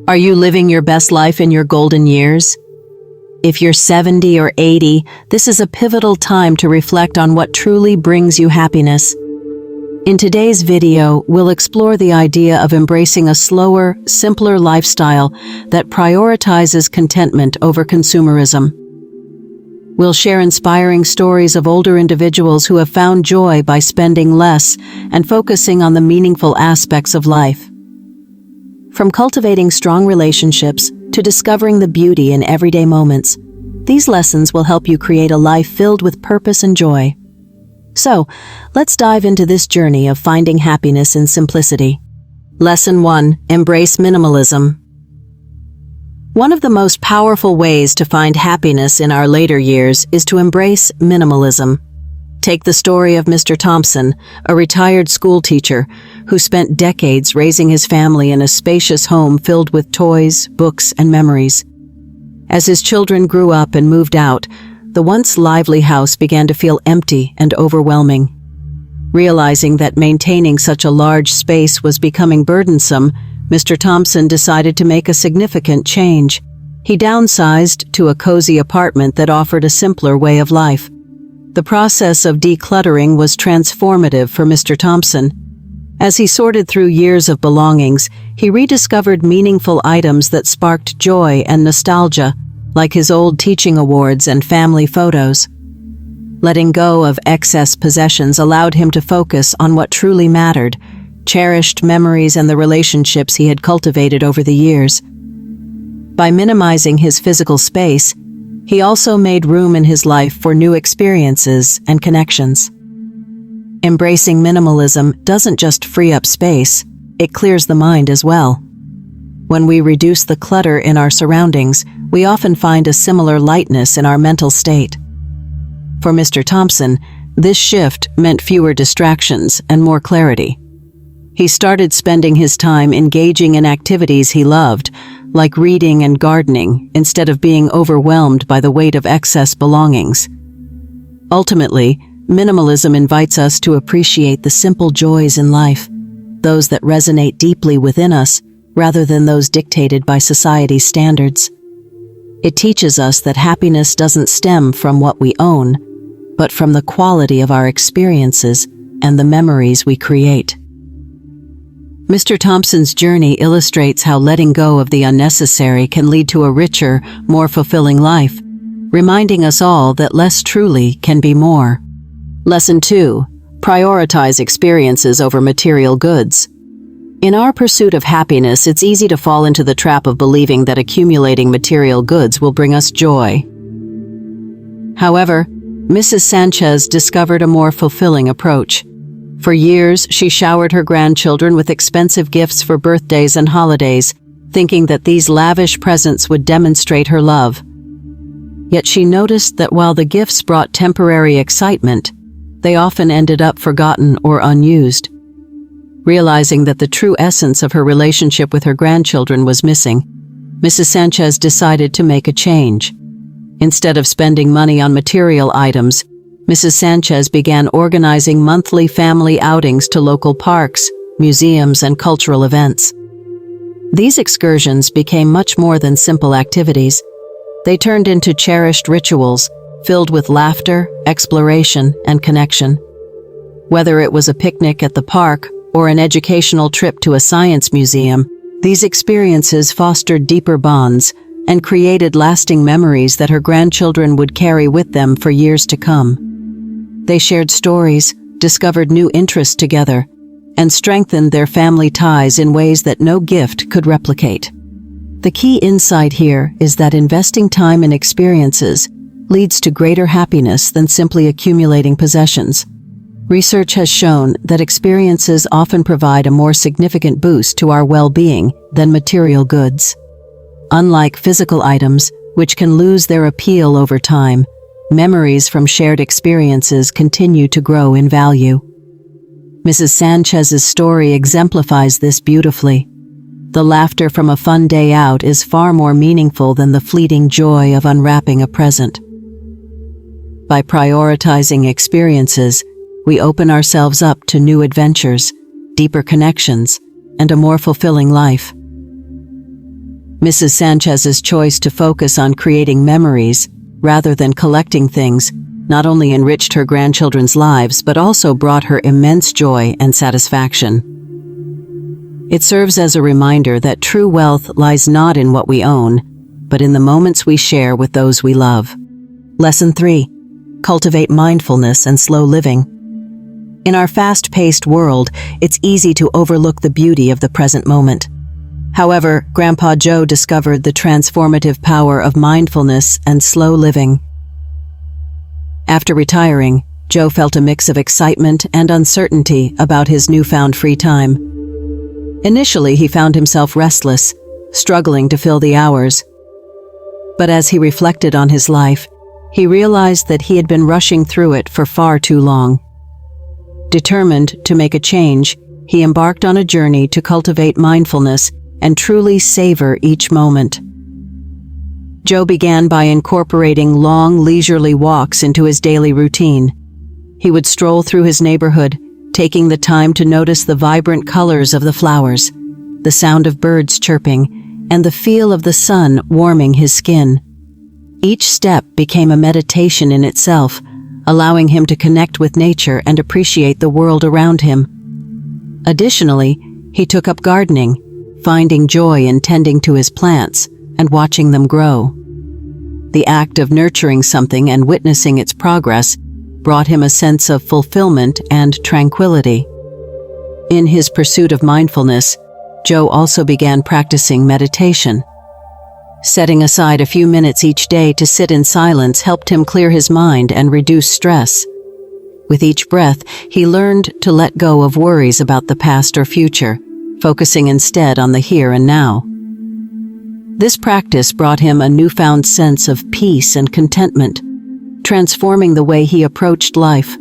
Are you living your best life in your golden years? If you're 70 or 80, this is a pivotal time to reflect on what truly brings you happiness. In today's video, we'll explore the idea of embracing a slower, simpler lifestyle that prioritizes contentment over consumerism. We'll share inspiring stories of older individuals who have found joy by spending less and focusing on the meaningful aspects of life. From cultivating strong relationships to discovering the beauty in everyday moments, these lessons will help you create a life filled with purpose and joy. So, let's dive into this journey of finding happiness in simplicity. Lesson 1. Embrace minimalism. One of the most powerful ways to find happiness in our later years is to embrace minimalism. Take the story of Mr. Thompson, a retired school teacher who spent decades raising his family in a spacious home filled with toys, books, and memories. As his children grew up and moved out, the once lively house began to feel empty and overwhelming. Realizing that maintaining such a large space was becoming burdensome, Mr. Thompson decided to make a significant change. He downsized to a cozy apartment that offered a simpler way of life. The process of decluttering was transformative for Mr. Thompson. As he sorted through years of belongings, he rediscovered meaningful items that sparked joy and nostalgia, like his old teaching awards and family photos. Letting go of excess possessions allowed him to focus on what truly mattered, cherished memories and the relationships he had cultivated over the years. By minimizing his physical space, he also made room in his life for new experiences and connections. Embracing minimalism doesn't just free up space, it clears the mind as well. When we reduce the clutter in our surroundings, we often find a similar lightness in our mental state. For Mr. Thompson, this shift meant fewer distractions and more clarity. He started spending his time engaging in activities he loved, like reading and gardening, instead of being overwhelmed by the weight of excess belongings. Ultimately, minimalism invites us to appreciate the simple joys in life, those that resonate deeply within us, rather than those dictated by society's standards. It teaches us that happiness doesn't stem from what we own, but from the quality of our experiences and the memories we create. Mr. Thompson's journey illustrates how letting go of the unnecessary can lead to a richer, more fulfilling life, reminding us all that less truly can be more. Lesson 2. Prioritize experiences over material goods. In our pursuit of happiness, it's easy to fall into the trap of believing that accumulating material goods will bring us joy. However, Mrs. Sanchez discovered a more fulfilling approach. For years, she showered her grandchildren with expensive gifts for birthdays and holidays, thinking that these lavish presents would demonstrate her love. Yet she noticed that while the gifts brought temporary excitement, they often ended up forgotten or unused. Realizing that the true essence of her relationship with her grandchildren was missing, Mrs. Sanchez decided to make a change. Instead of spending money on material items, Mrs. Sanchez began organizing monthly family outings to local parks, museums, and cultural events. These excursions became much more than simple activities. They turned into cherished rituals, filled with laughter, exploration, and connection. Whether it was a picnic at the park or an educational trip to a science museum, these experiences fostered deeper bonds and created lasting memories that her grandchildren would carry with them for years to come. They shared stories, discovered new interests together, and strengthened their family ties in ways that no gift could replicate. The key insight here is that investing time in experiences leads to greater happiness than simply accumulating possessions. Research has shown that experiences often provide a more significant boost to our well-being than material goods. Unlike physical items, which can lose their appeal over time, memories from shared experiences continue to grow in value. Mrs. Sanchez's story exemplifies this beautifully. The laughter from a fun day out is far more meaningful than the fleeting joy of unwrapping a present. By prioritizing experiences, we open ourselves up to new adventures, deeper connections, and a more fulfilling life. Mrs. Sanchez's choice to focus on creating memories rather than collecting things not only enriched her grandchildren's lives but also brought her immense joy and satisfaction. It serves as a reminder that true wealth lies not in what we own, but in the moments we share with those we love. Lesson 3. Cultivate mindfulness and slow living. In our fast-paced world, it's easy to overlook the beauty of the present moment. However, Grandpa Joe discovered the transformative power of mindfulness and slow living. After retiring, Joe felt a mix of excitement and uncertainty about his newfound free time. Initially, he found himself restless, struggling to fill the hours. But as he reflected on his life, he realized that he had been rushing through it for far too long. Determined to make a change, he embarked on a journey to cultivate mindfulness and truly savor each moment. Joe began by incorporating long, leisurely walks into his daily routine. He would stroll through his neighborhood, taking the time to notice the vibrant colors of the flowers, the sound of birds chirping, and the feel of the sun warming his skin. Each step became a meditation in itself, allowing him to connect with nature and appreciate the world around him. Additionally, he took up gardening, finding joy in tending to his plants and watching them grow. The act of nurturing something and witnessing its progress brought him a sense of fulfillment and tranquility. In his pursuit of mindfulness, Joe also began practicing meditation. Setting aside a few minutes each day to sit in silence helped him clear his mind and reduce stress. With each breath, he learned to let go of worries about the past or future, focusing instead on the here and now. This practice brought him a newfound sense of peace and contentment, transforming the way he approached life.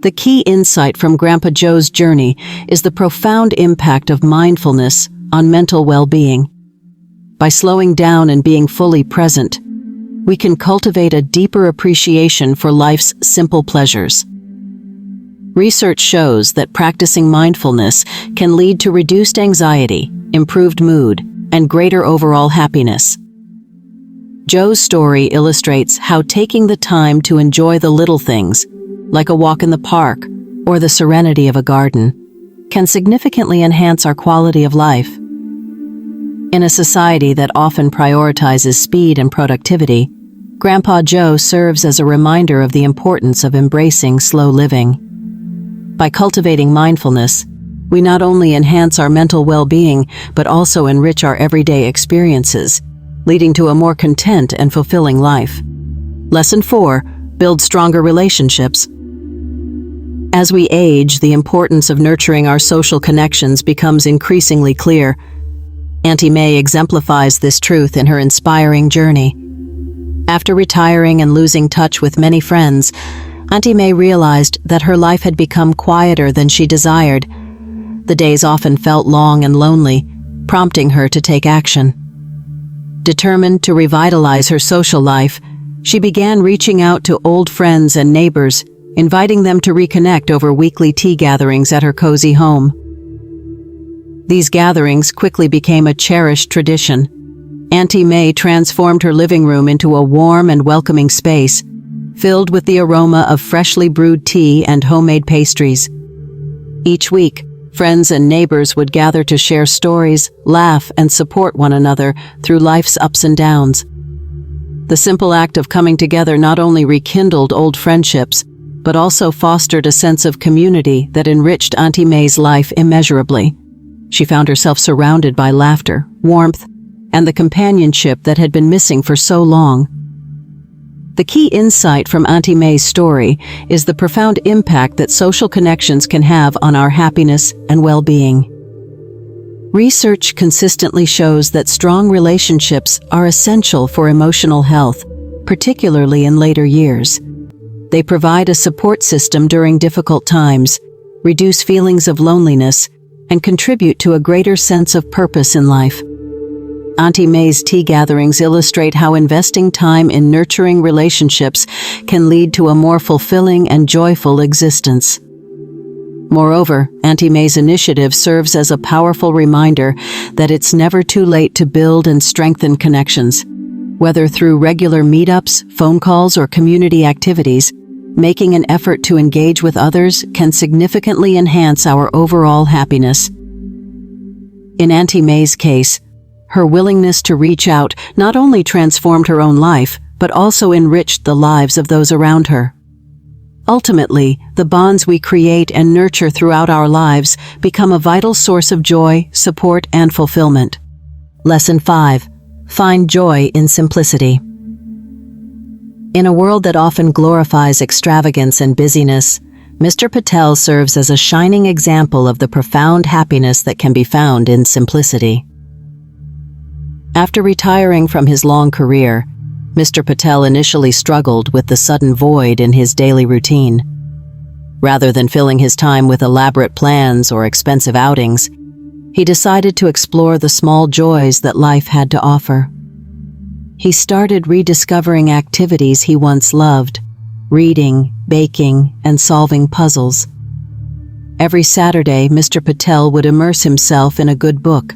The key insight from Grandpa Joe's journey is the profound impact of mindfulness on mental well-being. By slowing down and being fully present, we can cultivate a deeper appreciation for life's simple pleasures. Research shows that practicing mindfulness can lead to reduced anxiety, improved mood, and greater overall happiness. Joe's story illustrates how taking the time to enjoy the little things, like a walk in the park or the serenity of a garden, can significantly enhance our quality of life. In a society that often prioritizes speed and productivity, Grandpa Joe serves as a reminder of the importance of embracing slow living. By cultivating mindfulness, we not only enhance our mental well-being, but also enrich our everyday experiences, leading to a more content and fulfilling life. Lesson 4. Build stronger relationships. As we age, the importance of nurturing our social connections becomes increasingly clear. Auntie May exemplifies this truth in her inspiring journey. After retiring and losing touch with many friends, Auntie May realized that her life had become quieter than she desired. The days often felt long and lonely, prompting her to take action. Determined to revitalize her social life, she began reaching out to old friends and neighbors, inviting them to reconnect over weekly tea gatherings at her cozy home. These gatherings quickly became a cherished tradition. Auntie May transformed her living room into a warm and welcoming space, filled with the aroma of freshly brewed tea and homemade pastries. Each week, friends and neighbors would gather to share stories, laugh, and support one another through life's ups and downs. The simple act of coming together not only rekindled old friendships, but also fostered a sense of community that enriched Auntie May's life immeasurably. She found herself surrounded by laughter, warmth, and the companionship that had been missing for so long. The key insight from Auntie May's story is the profound impact that social connections can have on our happiness and well-being. Research consistently shows that strong relationships are essential for emotional health, particularly in later years. They provide a support system during difficult times, reduce feelings of loneliness, and contribute to a greater sense of purpose in life. Auntie May's tea gatherings illustrate how investing time in nurturing relationships can lead to a more fulfilling and joyful existence. Moreover, Auntie May's initiative serves as a powerful reminder that it's never too late to build and strengthen connections. Whether through regular meetups, phone calls, or community activities, making an effort to engage with others can significantly enhance our overall happiness. In Auntie May's case, her willingness to reach out not only transformed her own life, but also enriched the lives of those around her. Ultimately, the bonds we create and nurture throughout our lives become a vital source of joy, support, and fulfillment. Lesson 5. Find joy in simplicity. In a world that often glorifies extravagance and busyness, Mr. Patel serves as a shining example of the profound happiness that can be found in simplicity. After retiring from his long career, Mr. Patel initially struggled with the sudden void in his daily routine. Rather than filling his time with elaborate plans or expensive outings, he decided to explore the small joys that life had to offer. He started rediscovering activities he once loved: reading, baking, and solving puzzles. Every Saturday, Mr. Patel would immerse himself in a good book,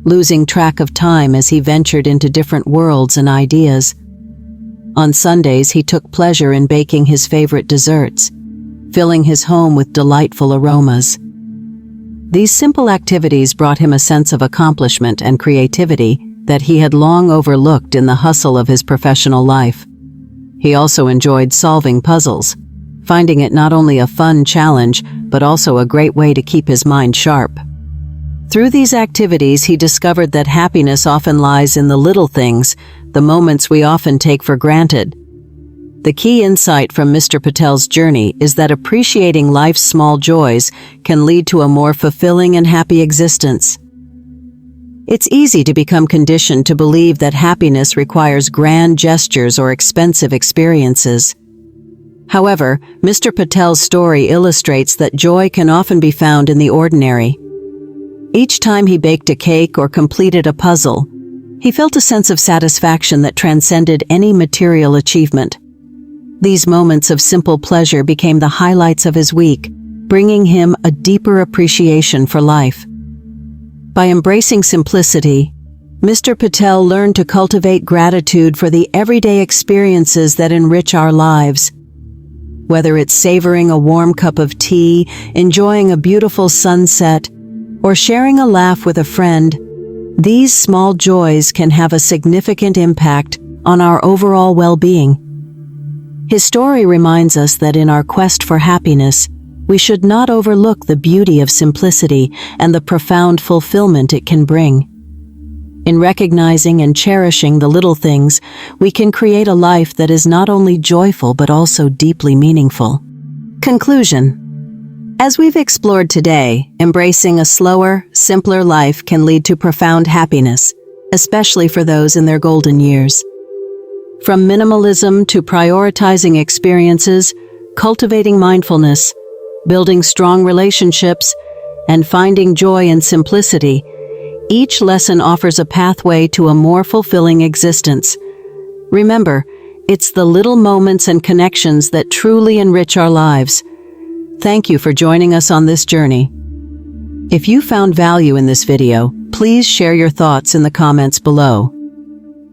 losing track of time as he ventured into different worlds and ideas. On Sundays, he took pleasure in baking his favorite desserts, filling his home with delightful aromas. These simple activities brought him a sense of accomplishment and creativity that he had long overlooked in the hustle of his professional life. He also enjoyed solving puzzles, finding it not only a fun challenge, but also a great way to keep his mind sharp. Through these activities, he discovered that happiness often lies in the little things, the moments we often take for granted. The key insight from Mr. Patel's journey is that appreciating life's small joys can lead to a more fulfilling and happy existence. It's easy to become conditioned to believe that happiness requires grand gestures or expensive experiences. However, Mr. Patel's story illustrates that joy can often be found in the ordinary. Each time he baked a cake or completed a puzzle, he felt a sense of satisfaction that transcended any material achievement. These moments of simple pleasure became the highlights of his week, bringing him a deeper appreciation for life. By embracing simplicity, Mr. Patel learned to cultivate gratitude for the everyday experiences that enrich our lives. Whether it's savoring a warm cup of tea, enjoying a beautiful sunset, or sharing a laugh with a friend, these small joys can have a significant impact on our overall well-being. His story reminds us that in our quest for happiness, we should not overlook the beauty of simplicity and the profound fulfillment it can bring. In recognizing and cherishing the little things, we can create a life that is not only joyful but also deeply meaningful. Conclusion. As we've explored today, embracing a slower, simpler life can lead to profound happiness, especially for those in their golden years. From minimalism to prioritizing experiences, cultivating mindfulness, building strong relationships, and finding joy in simplicity, each lesson offers a pathway to a more fulfilling existence. Remember, it's the little moments and connections that truly enrich our lives. Thank you for joining us on this journey. If you found value in this video, please share your thoughts in the comments below.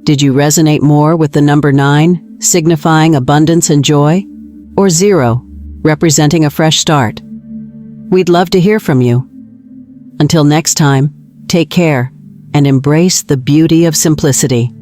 Did you resonate more with the number 9, signifying abundance and joy? Or 0, representing a fresh start? We'd love to hear from you. Until next time, take care and embrace the beauty of simplicity.